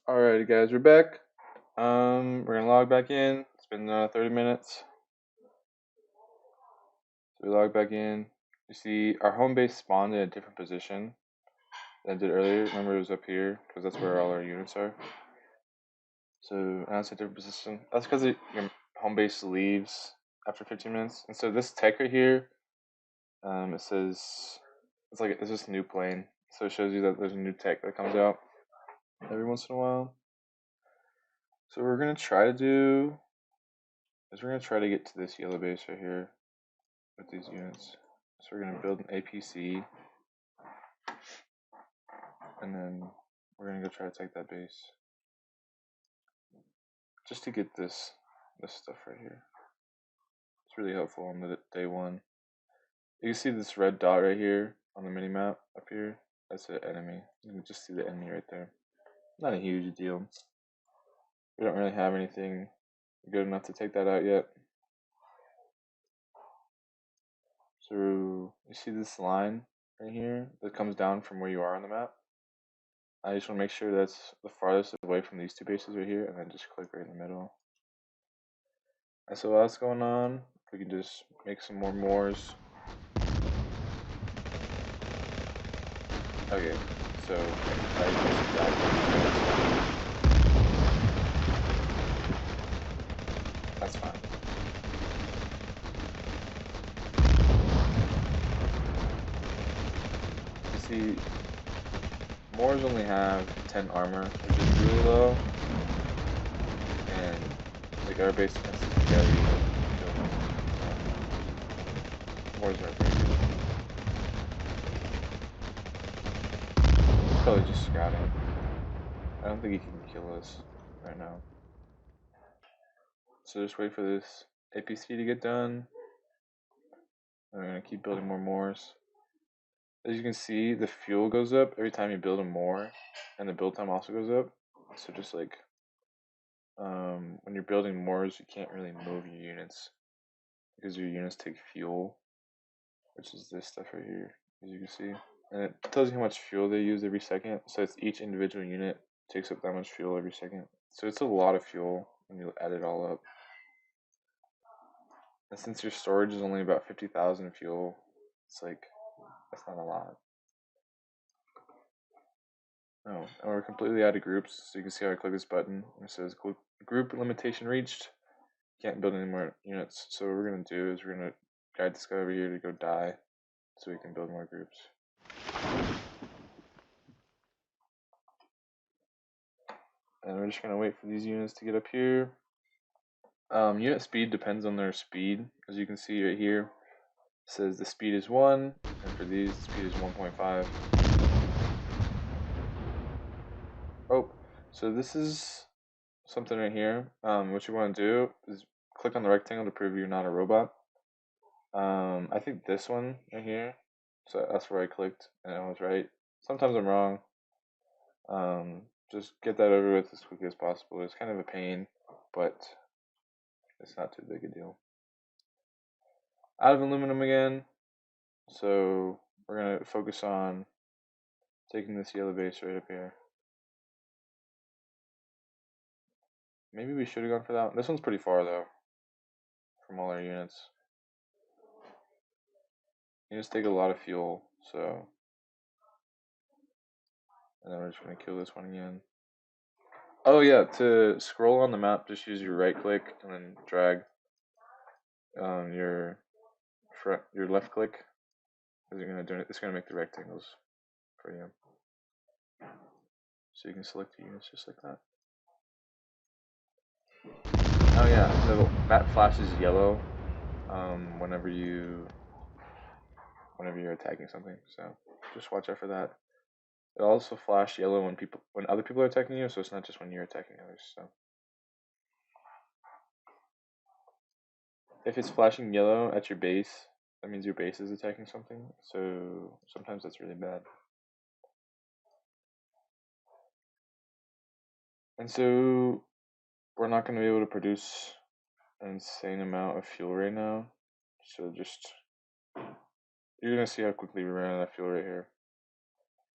Alrighty, guys, we're back. We're gonna log back in. It's been 30 minutes. So we log back in. You see, our home base spawned in a different position than it did earlier. Remember, it was up here because that's where all our units are. So now it's a different position. That's because your home base leaves after 15 minutes. And so this tech right here, it says it's just a new plane. So it shows you that there's a new tech that comes out every once in a while. So what we're gonna try to do is we're gonna try to get to this yellow base right here with these units. So we're gonna build an APC, and then we're gonna go try to take that base, just to get this stuff right here. It's really helpful on the day one. You can see this red dot right here on the mini map up here. That's an enemy. You can just see the enemy right there. Not a huge deal. We don't really have anything good enough to take that out yet. So you see this line right here that comes down from where you are on the map. I just want to make sure that's the farthest away from these two bases right here, and then just click right in the middle. And so while that's going on, we can just make some more moors. Okay, so that's fine. You see, moors only have 10 armor, which is really low, and like our base defense is very good. Moors are very good. He's probably just scouting. I don't think he can kill us right now. So just wait for this APC to get done. And we're gonna keep building more moors. As you can see, the fuel goes up every time you build a moor, and the build time also goes up. So just like when you're building moors, you can't really move your units because your units take fuel, which is this stuff right here, as you can see. And it tells you how much fuel they use every second. So it's each individual unit takes up that much fuel every second. So it's a lot of fuel when you add it all up. And since your storage is only about 50,000 fuel, it's like, that's not a lot. Oh, and we're completely out of groups, so you can see how I click this button. It says group limitation reached. Can't build any more units. So what we're gonna do is we're gonna guide this guy over here to go die, so we can build more groups. And we're just gonna wait for these units to get up here. Unit speed depends on their speed, as you can see right here. It says the speed is 1, and for these the speed is 1.5. Oh, so this is something right here. What you want to do is click on the rectangle to prove you're not a robot. I think this one right here. So that's where I clicked, and I was right. Sometimes I'm wrong. Just get that over with as quickly as possible. It's kind of a pain, but it's not too big a deal. Out of aluminum again. So we're gonna focus on taking this yellow base right up here. Maybe we should have gone for that one. This one's pretty far though, from all our units. Units take a lot of fuel, so. And then we're just gonna kill this one again. Oh yeah, to scroll on the map, just use your right click and then drag your left click, because you're gonna do it. It's gonna make the rectangles for you, so you can select the units just like that. Oh yeah, the map flashes yellow whenever you're attacking something. So just watch out for that. It'll also flash yellow when other people are attacking you, so it's not just when you're attacking others. So if it's flashing yellow at your base, that means your base is attacking something. So sometimes that's really bad. And so we're not going to be able to produce an insane amount of fuel right now. So you're going to see how quickly we ran out of fuel right here.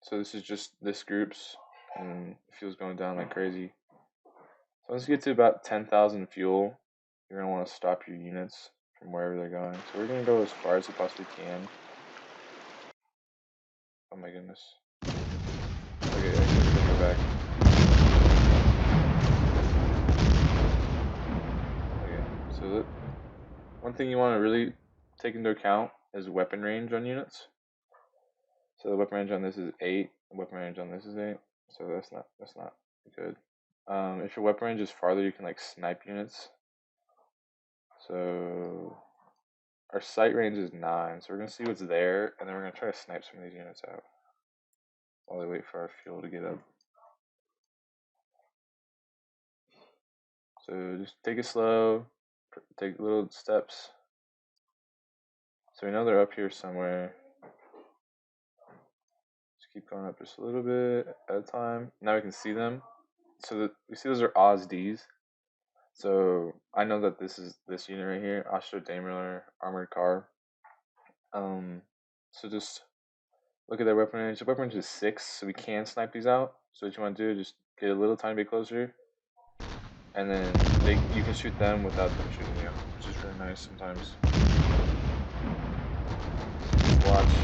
So this is just this group's and fuel's going down like crazy. So once you get to about 10,000 fuel, you're gonna want to stop your units from wherever they're going. So we're gonna go as far as we possibly can. Oh my goodness. Okay, we're gonna go back. Okay, so one thing you want to really take into account is weapon range on units. So the weapon range on this is 8, the weapon range on this is 8, so that's not good. If your weapon range is farther, you can like snipe units. So our sight range is 9, so we're gonna see what's there, and then we're gonna try to snipe some of these units out while they wait for our fuel to get up. So just take it slow, take little steps. So we know they're up here somewhere. Just keep going up just a little bit at a time. Now we can see them. So we see those are OSDs. So I know that this is this unit right here, Austro Daimler armored car. So just look at their weapon range. The weapon range is 6, so we can snipe these out. So what you want to do is just get a little tiny bit closer, and then you can shoot them without them shooting you, which is really nice sometimes. Just watch.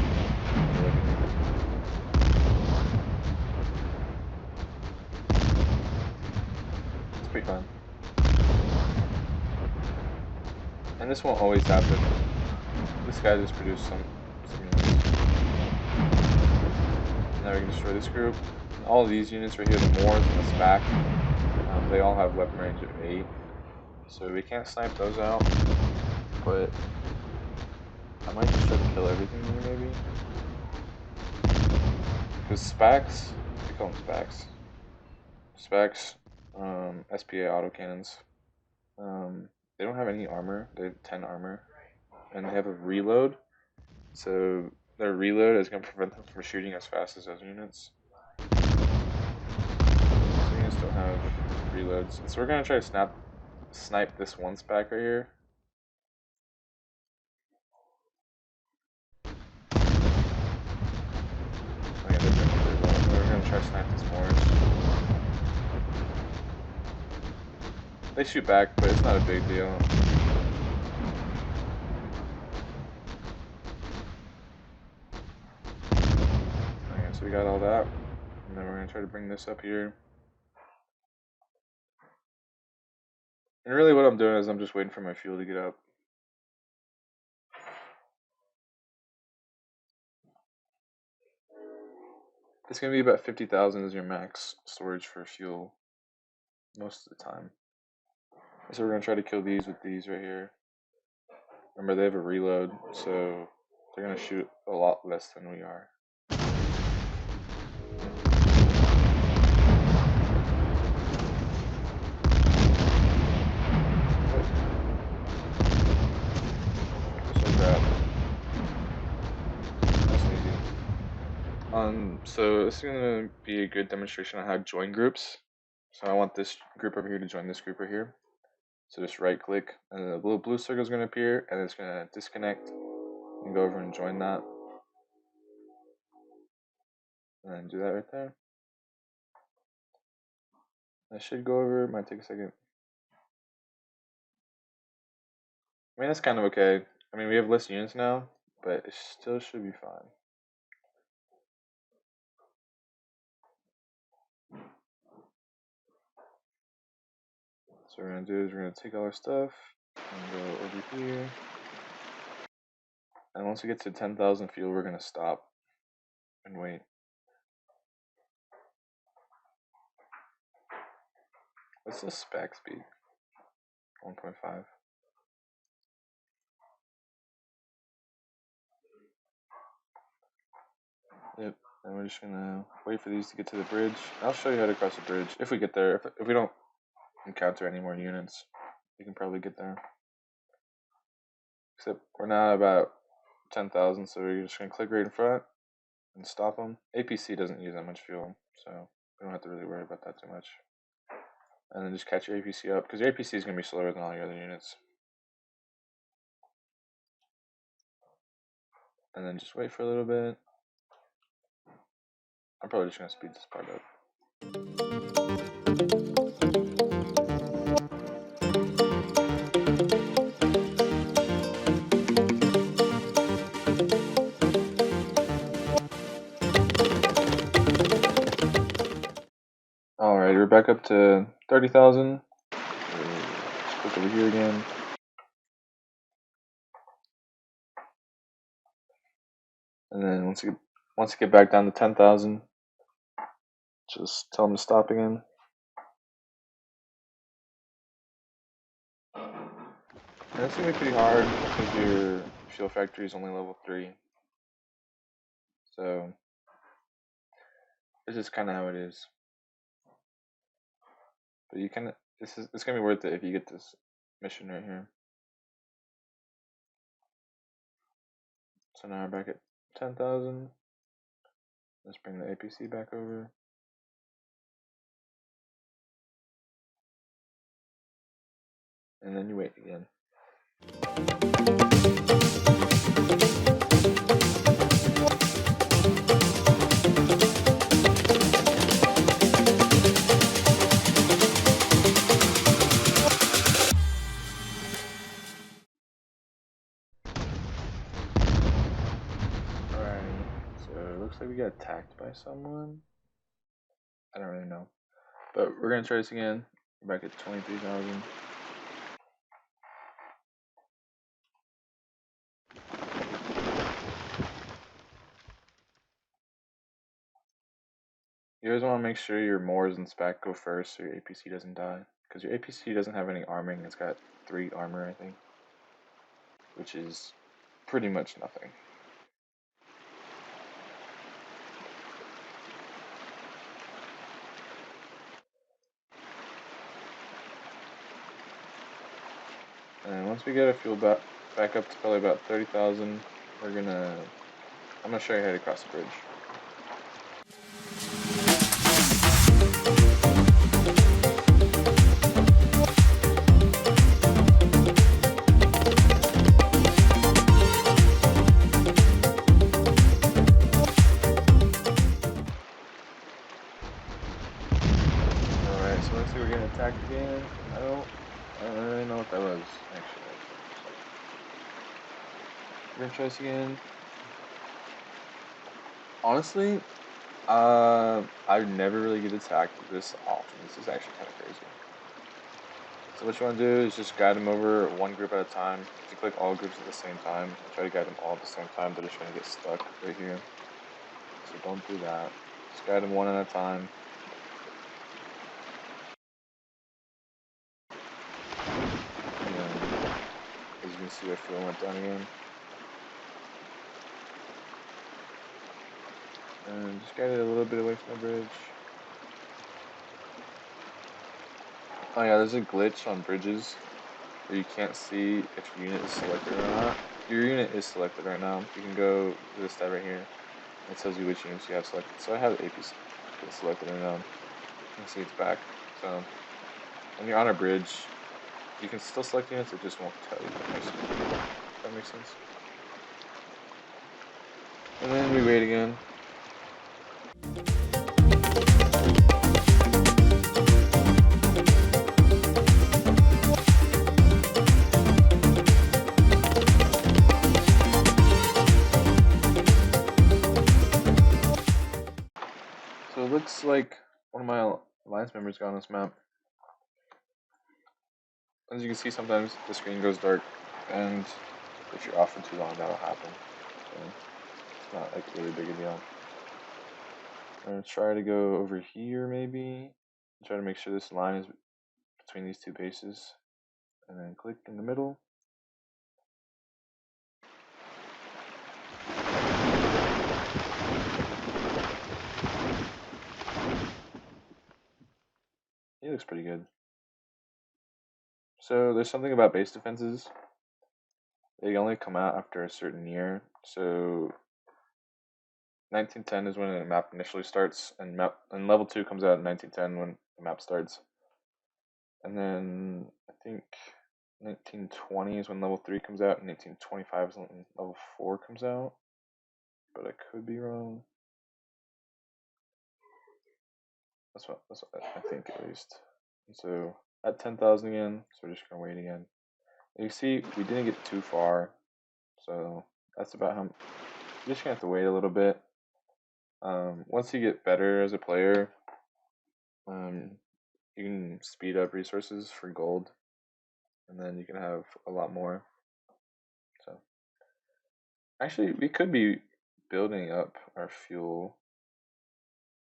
It's pretty fun. And this won't always happen. This guy just produced some units. Now we can destroy this group. And all of these units right here, the Moors and the SPAC, they all have weapon range of 8. So we can't snipe those out. But I might just try to kill everything here maybe. Because SPACs, we call them SPACs. SPACs, SPA autocannons. They don't have any armor. They have 10 armor. And they have a reload. So their reload is going to prevent them from shooting as fast as those units. These units don't have reloads. So we're going to try to snipe this one SPAC right here. Okay, they're doing pretty well. We're going to try to snipe this Moors. They shoot back, but it's not a big deal. Okay, so we got all that. And then we're going to try to bring this up here. And really what I'm doing is I'm just waiting for my fuel to get up. It's going to be about 50,000 as your max storage for fuel most of the time. So we're going to try to kill these with these right here. Remember, they have a reload, so they're going to shoot a lot less than we are. So this is going to be a good demonstration on how to join groups. So I want this group over here to join this group right here. So just right click, and the little blue circle is going to appear, and it's going to disconnect. You can go over and join that. And then do that right there. That should go over, it might take a second. I mean, that's kind of okay. I mean, we have less units now, but it still should be fine. So what we're going to do is we're going to take all our stuff and go over here. And once we get to 10,000 fuel, we're going to stop and wait. What's the spec speed? 1.5. Yep, and we're just going to wait for these to get to the bridge. I'll show you how to cross the bridge if we get there. If we don't encounter any more units, we can probably get there. Except we're now about 10,000, so we're just going to click right in front and stop them. APC doesn't use that much fuel, so we don't have to really worry about that too much. And then just catch your APC up, because your APC is going to be slower than all your other units. And then just wait for a little bit. I'm probably just going to speed this part up. Alright, we're back up to 30,000. Just click over here again. And then once you get back down to 10,000, just tell them to stop again. And it's gonna be pretty hard because your fuel factory is only level 3. So this is kind of how it is. But you can. It's gonna be worth it if you get this mission right here. So now we're back at 10,000. Let's bring the APC back over. And then you wait again. Alright, so it looks like we got attacked by someone. I don't really know. But we're gonna try this again. We're back at 23,000. You always want to make sure your Moors and Spec go first so your APC doesn't die. Because your APC doesn't have any armoring, it's got 3 armor, I think. Which is pretty much nothing. And once we get our fuel back up to probably about 30,000, I'm gonna show you how to cross the bridge. Alright, so let's see, we're getting attacked again. I don't really know what that was, actually. So, we're gonna try this again. Honestly, I never really get attacked this often. This is actually kind of crazy. So what you want to do is just guide them over one group at a time. If you click all groups at the same time and try to guide them all at the same time, they're just going to get stuck right here. So don't do that. Just guide them one at a time. And then, as you can see, our fuel went down again. And just guide it a little bit away from the bridge. Oh yeah, there's a glitch on bridges where you can't see if your unit is selected or not. Your unit is selected right now. You can go to this tab right here. It tells you which units you have selected. So I have APC selected right now. You can see it's back. So when you're on a bridge, you can still select units, it just won't tell you if that makes sense. And then we wait again. So it looks like one of my alliance members got on this map. As you can see, sometimes the screen goes dark, and if you're off for too long, that'll happen. So it's not like really big a deal. I'm gonna try to go over here, maybe. Try to make sure this line is between these two bases, and then click in the middle. He looks pretty good. So there's something about base defenses. They only come out after a certain year. So 1910 is when the map initially starts, and level 2 comes out in 1910 when the map starts. And then I think 1920 is when level 3 comes out, and 1925 is when level 4 comes out. But I could be wrong. That's what I think at least. And so at 10,000 again, so we're just gonna wait again. And you see, we didn't get too far, so that's about how. You're just gonna have to wait a little bit. Once you get better as a player, um, you can speed up resources for gold, and then you can have a lot more. So actually, we could be building up our fuel.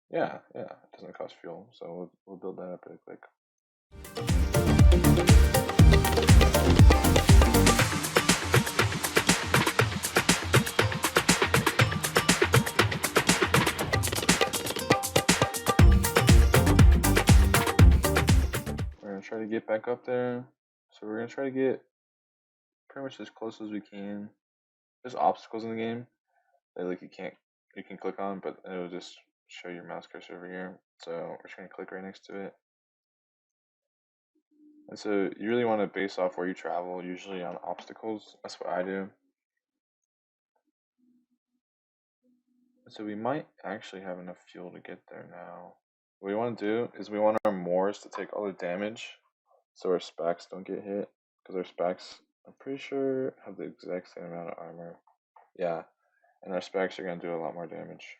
Yeah, yeah, it doesn't cost fuel, so we'll build that up really quick. We're gonna try to get back up there. So we're gonna try to get pretty much as close as we can. There's obstacles in the game that like you can click on, but it'll just show your mouse cursor over here. So we're just gonna click right next to it. And so you really want to base off where you travel, usually on obstacles. That's what I do. And so we might actually have enough fuel to get there now. What we want to do is we want our Moors to take all the damage so our specs don't get hit. Because our specs, I'm pretty sure, have the exact same amount of armor. Yeah, and our specs are going to do a lot more damage.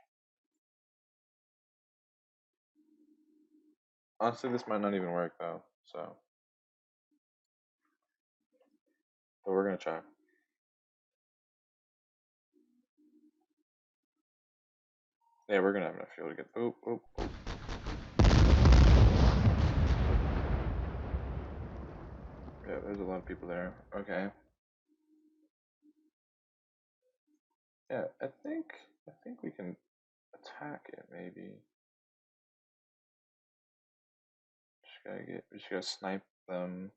Honestly, this might not even work though, so. But we're going to try. Yeah, we're going to have enough fuel to get. Oop, oop, oop. Yeah, there's a lot of people there. Okay. Yeah, I think we can attack it maybe. We just gotta snipe them.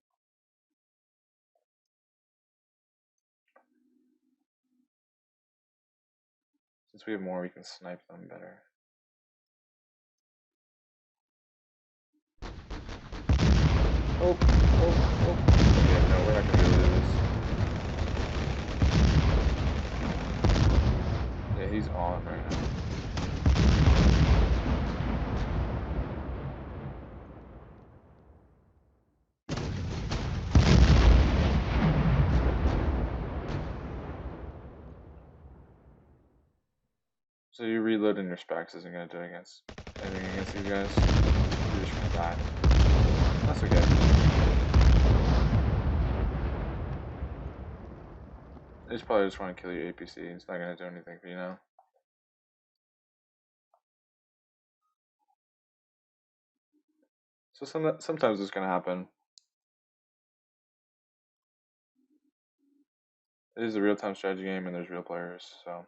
Since we have more, we can snipe them better. Oh, oh, oh. Okay, no, we're not gonna be able to do this. Yeah, he's on right now. So you reloading your specs isn't gonna do anything against these guys. You're just gonna die. That's okay. They just probably just want to kill your APC. It's not gonna do anything for you now. So sometimes it's gonna happen. It is a real-time strategy game, and there's real players, so